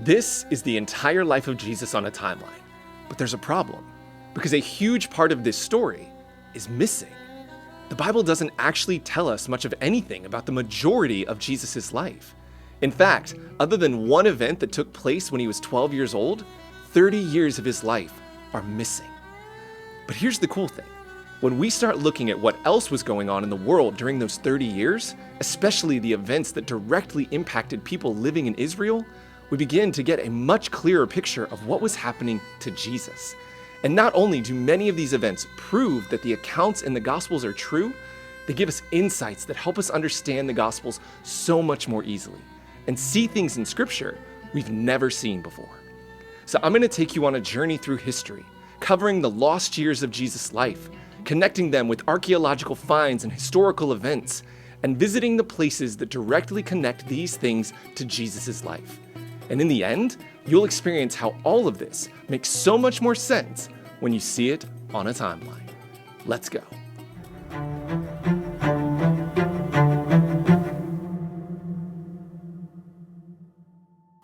This is the entire life of Jesus on a timeline. But there's a problem, because a huge part of this story is missing. The Bible doesn't actually tell us much of anything about the majority of Jesus' life. In fact, other than one event that took place when he was 12 years old, 30 years of his life are missing. But here's the cool thing. When we start looking at what else was going on in the world during those 30 years, especially the events that directly impacted people living in Israel, we begin to get a much clearer picture of what was happening to Jesus. And not only do many of these events prove that the accounts in the Gospels are true, they give us insights that help us understand the Gospels so much more easily and see things in Scripture we've never seen before. So I'm going to take you on a journey through history, covering the lost years of Jesus' life, connecting them with archaeological finds and historical events, and visiting the places that directly connect these things to Jesus' life. And in the end, you'll experience how all of this makes so much more sense when you see it on a timeline. Let's go.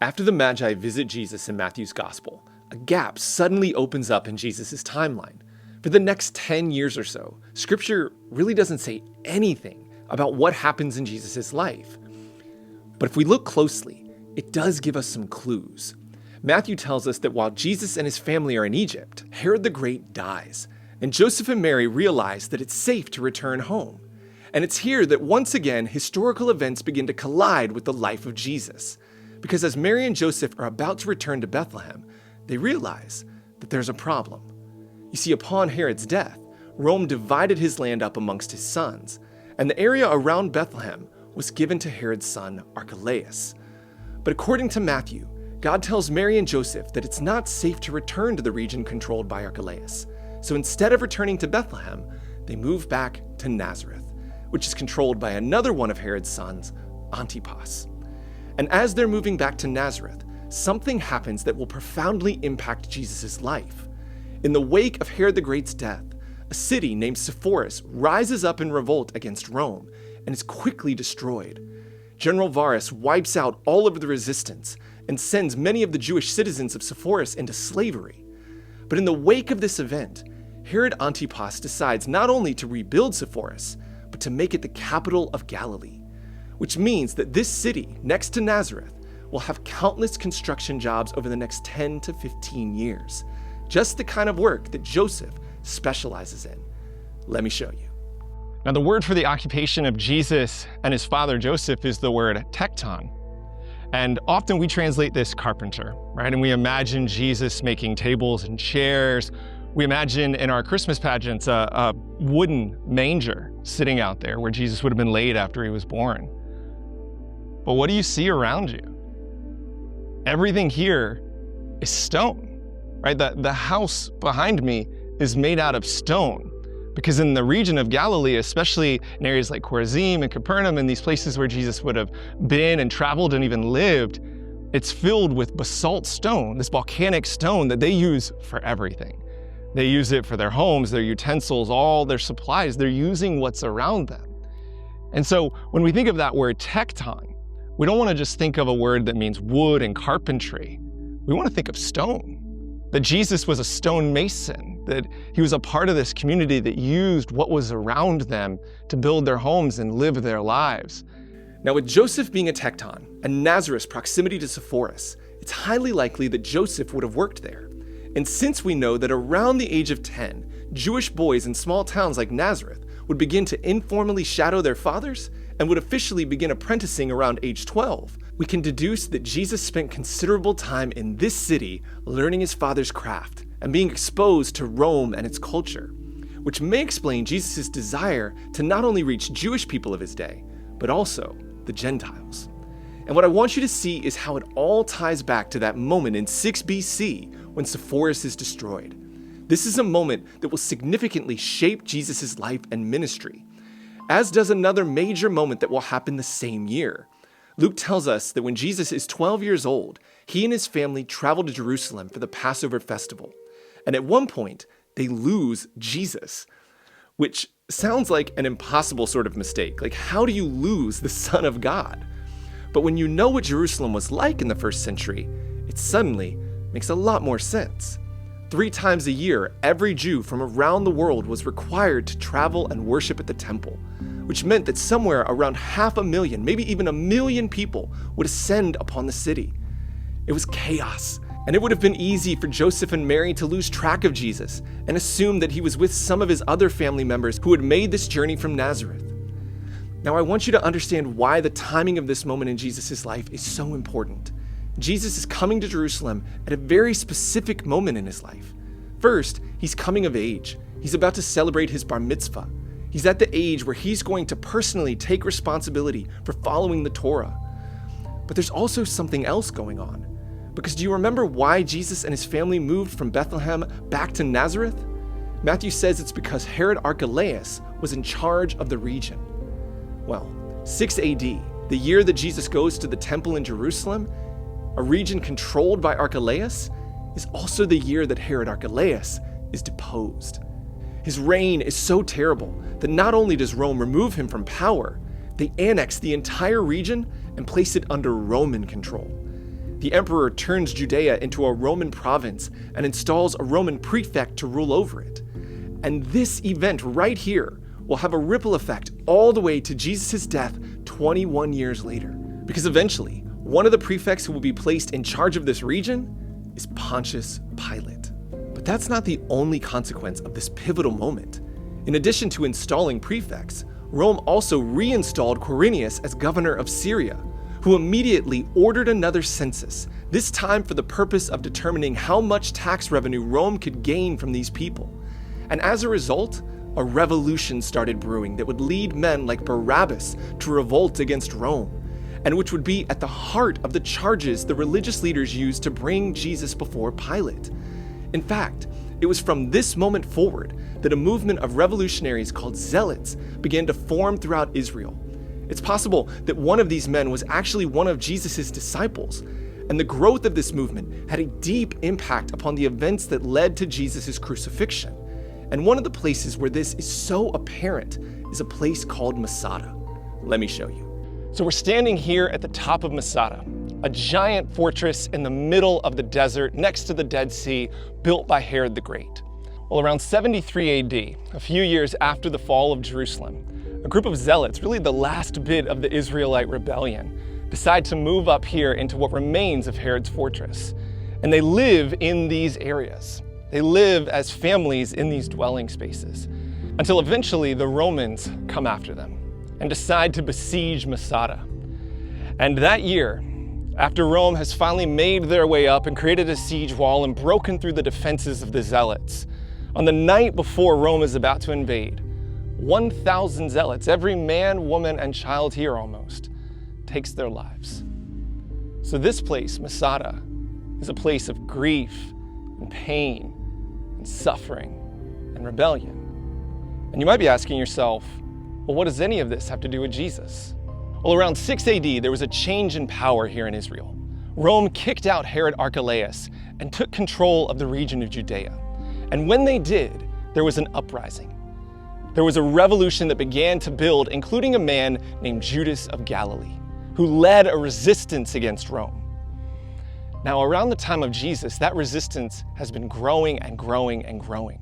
After the Magi visit Jesus in Matthew's Gospel, a gap suddenly opens up in Jesus' timeline. For the next 10 years or so, Scripture really doesn't say anything about what happens in Jesus' life. But if we look closely, it does give us some clues. Matthew tells us that while Jesus and his family are in Egypt, Herod the Great dies, and Joseph and Mary realize that it's safe to return home. And it's here that once again, historical events begin to collide with the life of Jesus. Because as Mary and Joseph are about to return to Bethlehem, they realize that there's a problem. You see, upon Herod's death, Rome divided his land up amongst his sons, and the area around Bethlehem was given to Herod's son Archelaus. But according to Matthew, God tells Mary and Joseph that it's not safe to return to the region controlled by Archelaus. So instead of returning to Bethlehem, they move back to Nazareth, which is controlled by another one of Herod's sons, Antipas. And as they're moving back to Nazareth, something happens that will profoundly impact Jesus' life. In the wake of Herod the Great's death, a city named Sepphoris rises up in revolt against Rome and is quickly destroyed. General Varus wipes out all of the resistance and sends many of the Jewish citizens of Sepphoris into slavery. But in the wake of this event, Herod Antipas decides not only to rebuild Sepphoris, but to make it the capital of Galilee, which means that this city, next to Nazareth, will have countless construction jobs over the next 10 to 15 years. Just the kind of work that Joseph specializes in. Let me show you. Now, the word for the occupation of Jesus and his father Joseph is the word tekton. And often we translate this carpenter, right? And we imagine Jesus making tables and chairs. We imagine in our Christmas pageants a wooden manger sitting out there where Jesus would have been laid after he was born. But what do you see around you? Everything here is stone, right? The house behind me is made out of stone. Because in the region of Galilee, especially in areas like Chorazim and Capernaum and these places where Jesus would have been and traveled and even lived, it's filled with basalt stone, this volcanic stone that they use for everything. They use it for their homes, their utensils, all their supplies. They're using what's around them. And so when we think of that word tekton, we don't want to just think of a word that means wood and carpentry. We want to think of stone. That Jesus was a stone mason, that he was a part of this community that used what was around them to build their homes and live their lives. Now, with Joseph being a tekton and Nazareth's proximity to Sepphoris, it's highly likely that Joseph would have worked there. And since we know that around the age of 10, Jewish boys in small towns like Nazareth would begin to informally shadow their fathers and would officially begin apprenticing around age 12, we can deduce that Jesus spent considerable time in this city learning his father's craft and being exposed to Rome and its culture, which may explain Jesus' desire to not only reach Jewish people of his day, but also the Gentiles. And what I want you to see is how it all ties back to that moment in 6 BC when Sepphoris is destroyed. This is a moment that will significantly shape Jesus' life and ministry, as does another major moment that will happen the same year. Luke tells us that when Jesus is 12 years old, he and his family travel to Jerusalem for the Passover festival. And at one point, they lose Jesus, which sounds like an impossible sort of mistake. Like, how do you lose the Son of God? But when you know what Jerusalem was like in the first century, it suddenly makes a lot more sense. 3 times a year, every Jew from around the world was required to travel and worship at the temple, which meant that somewhere around 500,000, maybe even 1 million people would ascend upon the city. It was chaos, and it would have been easy for Joseph and Mary to lose track of Jesus and assume that he was with some of his other family members who had made this journey from Nazareth. Now, I want you to understand why the timing of this moment in Jesus' life is so important. Jesus is coming to Jerusalem at a very specific moment in his life. First, he's coming of age. He's about to celebrate his bar mitzvah. He's at the age where he's going to personally take responsibility for following the Torah. But there's also something else going on. Because do you remember why Jesus and his family moved from Bethlehem back to Nazareth? Matthew says it's because Herod Archelaus was in charge of the region. Well, 6 AD, the year that Jesus goes to the temple in Jerusalem, a region controlled by Archelaus, is also the year that Herod Archelaus is deposed. His reign is so terrible that not only does Rome remove him from power, they annex the entire region and place it under Roman control. The emperor turns Judea into a Roman province and installs a Roman prefect to rule over it. And this event right here will have a ripple effect all the way to Jesus' death 21 years later. Because eventually, one of the prefects who will be placed in charge of this region is Pontius Pilate. But that's not the only consequence of this pivotal moment. In addition to installing prefects, Rome also reinstalled Quirinius as governor of Syria, who immediately ordered another census, this time for the purpose of determining how much tax revenue Rome could gain from these people. And as a result, a revolution started brewing that would lead men like Barabbas to revolt against Rome, and which would be at the heart of the charges the religious leaders used to bring Jesus before Pilate. In fact, it was from this moment forward that a movement of revolutionaries called zealots began to form throughout Israel. It's possible that one of these men was actually one of Jesus' disciples, and the growth of this movement had a deep impact upon the events that led to Jesus' crucifixion. And one of the places where this is so apparent is a place called Masada. Let me show you. So we're standing here at the top of Masada, a giant fortress in the middle of the desert next to the Dead Sea, built by Herod the Great. Well, around 73 AD, a few years after the fall of Jerusalem, a group of zealots, really the last bit of the Israelite rebellion, decide to move up here into what remains of Herod's fortress. And they live in these areas. They live as families in these dwelling spaces, until eventually the Romans come after them and decide to besiege Masada. And that year, after Rome has finally made their way up and created a siege wall and broken through the defenses of the zealots, on the night before Rome is about to invade, 1,000 zealots, every man, woman, and child here almost, takes their lives. So this place, Masada, is a place of grief and pain and suffering and rebellion. And you might be asking yourself, well, what does any of this have to do with Jesus? Well, around 6 AD, there was a change in power here in Israel. Rome kicked out Herod Archelaus and took control of the region of Judea. And when they did, there was an uprising. There was a revolution that began to build, including a man named Judas of Galilee, who led a resistance against Rome. Now, around the time of Jesus, that resistance has been growing and growing and growing.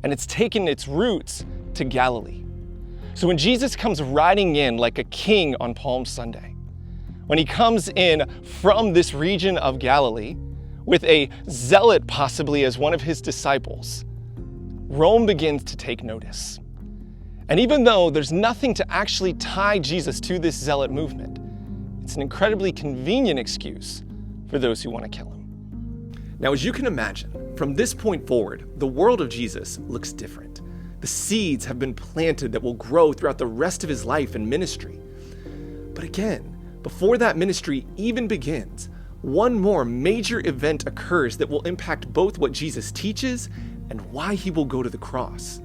And it's taken its roots to Galilee. So when Jesus comes riding in like a king on Palm Sunday, when he comes in from this region of Galilee with a zealot possibly as one of his disciples, Rome begins to take notice. And even though there's nothing to actually tie Jesus to this zealot movement, it's an incredibly convenient excuse for those who want to kill him. Now, as you can imagine, from this point forward, the world of Jesus looks different. The seeds have been planted that will grow throughout the rest of his life and ministry. But again, before that ministry even begins, one more major event occurs that will impact both what Jesus teaches and why he will go to the cross.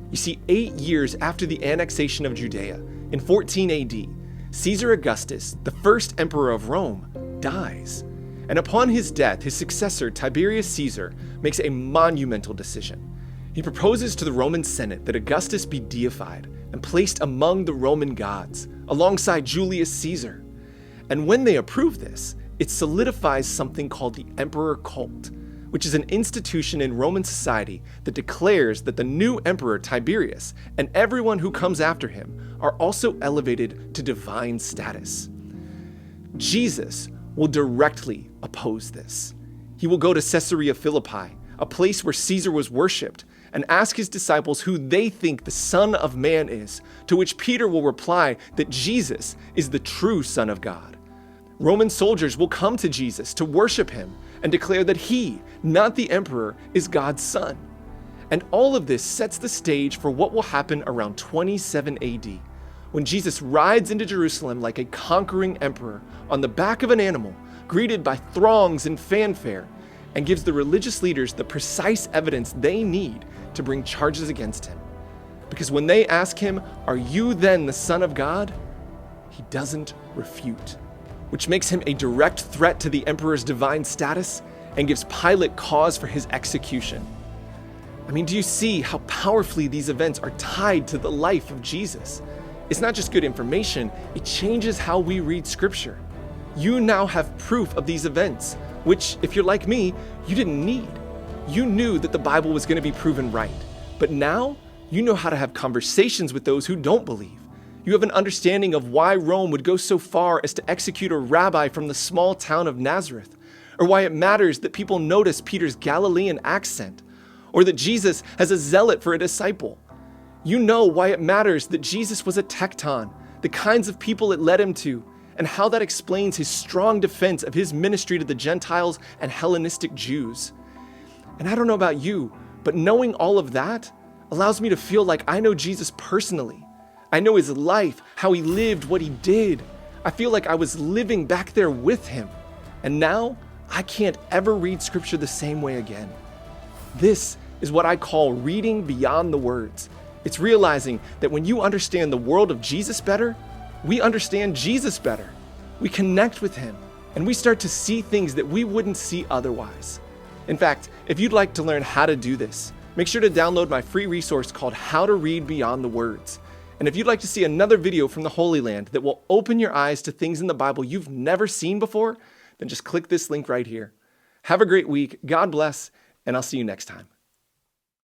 You see, 8 years after the annexation of Judea, in 14 AD, Caesar Augustus, the first emperor of Rome, dies. And upon his death, his successor, Tiberius Caesar, makes a monumental decision. He proposes to the Roman Senate that Augustus be deified and placed among the Roman gods, alongside Julius Caesar. And when they approve this, it solidifies something called the emperor cult, which is an institution in Roman society that declares that the new emperor Tiberius and everyone who comes after him are also elevated to divine status. Jesus will directly oppose this. He will go to Caesarea Philippi, a place where Caesar was worshipped, and ask his disciples who they think the Son of Man is, to which Peter will reply that Jesus is the true Son of God. Roman soldiers will come to Jesus to worship him and declare that he, not the emperor, is God's son. And all of this sets the stage for what will happen around 27 AD, when Jesus rides into Jerusalem like a conquering emperor on the back of an animal, greeted by throngs and fanfare, and gives the religious leaders the precise evidence they need to bring charges against him. Because when they ask him, "Are you then the Son of God?" he doesn't refute, which makes him a direct threat to the emperor's divine status and gives Pilate cause for his execution. I mean, do you see how powerfully these events are tied to the life of Jesus? It's not just good information, it changes how we read Scripture. You now have proof of these events, which, if you're like me, you didn't need. You knew that the Bible was going to be proven right, but now you know how to have conversations with those who don't believe. You have an understanding of why Rome would go so far as to execute a rabbi from the small town of Nazareth, or why it matters that people notice Peter's Galilean accent, or that Jesus has a zealot for a disciple. You know why it matters that Jesus was a tekton, the kinds of people it led him to, and how that explains his strong defense of his ministry to the Gentiles and Hellenistic Jews. And I don't know about you, but knowing all of that allows me to feel like I know Jesus personally. I know his life, how he lived, what he did. I feel like I was living back there with him. And now I can't ever read Scripture the same way again. This is what I call reading beyond the words. It's realizing that when you understand the world of Jesus better, we understand Jesus better. We connect with him, and we start to see things that we wouldn't see otherwise. In fact, if you'd like to learn how to do this, make sure to download my free resource called How to Read Beyond the Words. And if you'd like to see another video from the Holy Land that will open your eyes to things in the Bible you've never seen before, then just click this link right here. Have a great week, God bless, and I'll see you next time.